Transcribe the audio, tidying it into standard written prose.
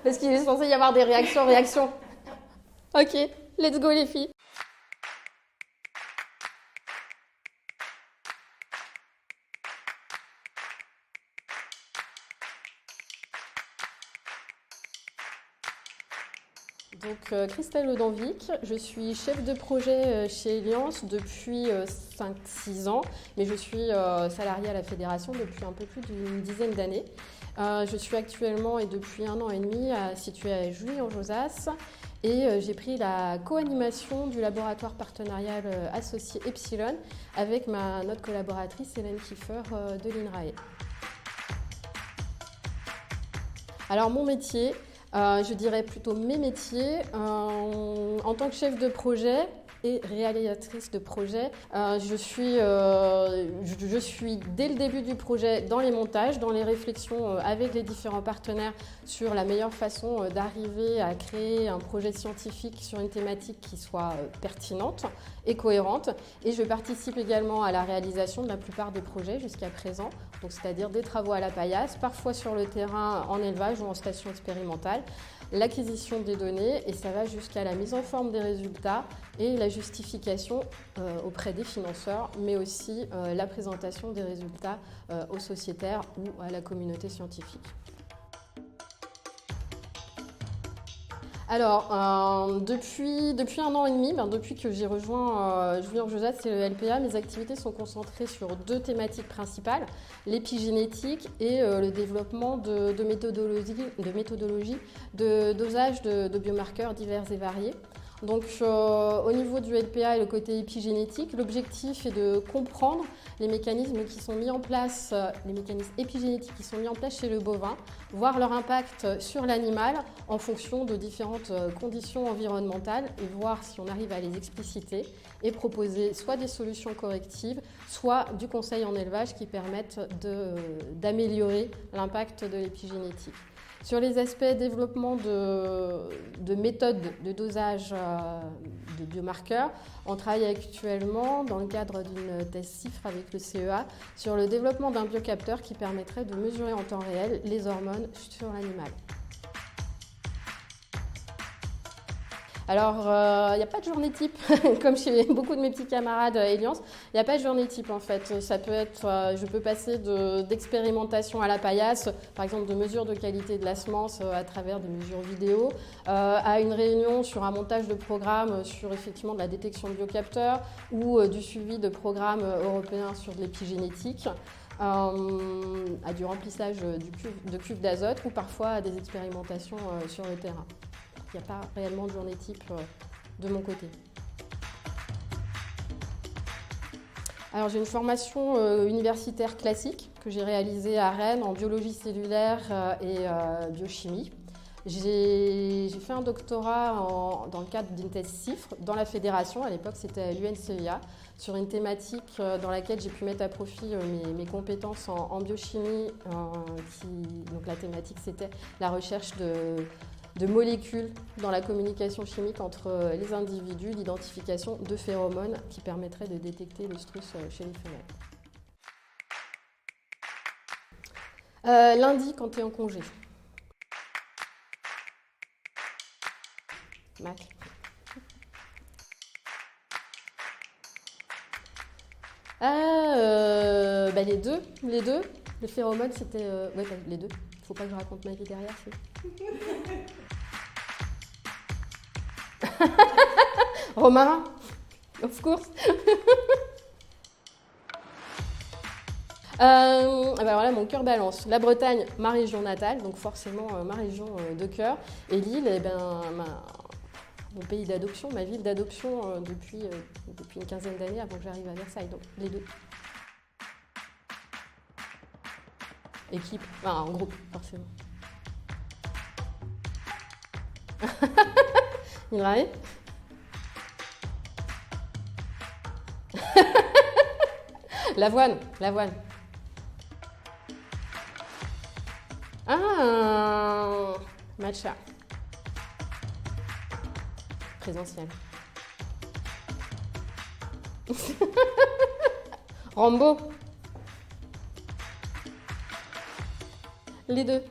Parce qu'il est censé y avoir des réactions. Ok, let's go les filles. Donc, Christelle Audenvic, je suis chef de projet chez Eliance depuis 5-6 ans, mais je suis salariée à la fédération depuis un peu plus d'une dizaine d'années. Je suis actuellement et depuis 1 an et demi située à Juilly-en-Josas et j'ai pris la co-animation du laboratoire partenarial associé Epsilon avec notre collaboratrice Hélène Kiefer de l'INRAE. Alors mon métier, je dirais plutôt mes métiers. En tant que chef de projet et réalisatrice de projet, je suis dès le début du projet dans les montages, dans les réflexions avec les différents partenaires sur la meilleure façon d'arriver à créer un projet scientifique sur une thématique qui soit pertinente et cohérente. Et je participe également à la réalisation de la plupart des projets jusqu'à présent, donc c'est-à-dire des travaux à la paillasse, parfois sur le terrain en élevage ou en station expérimentale, l'acquisition des données et ça va jusqu'à la mise en forme des résultats et la justification auprès des financeurs, mais aussi la présentation des résultats aux sociétaires ou à la communauté scientifique. Alors, depuis 1 an et demi, depuis que j'ai rejoint Juilly-en-Josas et le LPA, mes activités sont concentrées sur 2 thématiques principales, l'épigénétique et le développement de méthodologies de dosage de biomarqueurs divers et variés. Donc au niveau du LPA et le côté épigénétique, l'objectif est de comprendre les mécanismes qui sont mis en place, les mécanismes épigénétiques qui sont mis en place chez le bovin, voir leur impact sur l'animal en fonction de différentes conditions environnementales et voir si on arrive à les expliciter et proposer soit des solutions correctives, soit du conseil en élevage qui permettent d'améliorer l'impact de l'épigénétique. Sur les aspects développement de méthodes de dosage de biomarqueurs, on travaille actuellement dans le cadre d'une thèse CIFRE avec le CEA sur le développement d'un biocapteur qui permettrait de mesurer en temps réel les hormones sur l'animal. Alors, il n'y a pas de journée type, comme chez beaucoup de mes petits camarades à Eliance, il n'y a pas de journée type en fait. Ça peut être, je peux passer d'expérimentation à la paillasse, par exemple de mesures de qualité de la semence à travers des mesures vidéo, à une réunion sur un montage de programme sur effectivement de la détection de biocapteurs ou du suivi de programmes européens sur de l'épigénétique. À du remplissage de cuves d'azote ou parfois à des expérimentations sur le terrain. Il n'y a pas réellement de journée type de mon côté. Alors j'ai une formation universitaire classique que j'ai réalisée à Rennes en biologie cellulaire et biochimie. J'ai fait un doctorat dans le cadre d'une thèse CIFRE dans la fédération, à l'époque c'était à l'UNCEA, sur une thématique dans laquelle j'ai pu mettre à profit mes compétences en biochimie. Donc la thématique c'était la recherche de molécules dans la communication chimique entre les individus, l'identification de phéromones qui permettraient de détecter l'œstrus chez les femelles. Lundi, quand tu es en congé. Mac. Les deux. Les phéromones, c'était... Ouais, les deux. Faut pas que je raconte ma vie derrière, c'est... Romarin, of course. Voilà, mon cœur balance. La Bretagne, ma région natale, donc forcément ma région de cœur. Et Lille, mon pays d'adoption, ma ville d'adoption depuis une quinzaine d'années avant que j'arrive à Versailles. Donc les deux. Équipe, enfin en groupe, forcément. INRAE. L'avoine. Ah, matcha. Présentiel. Rambo. Les deux.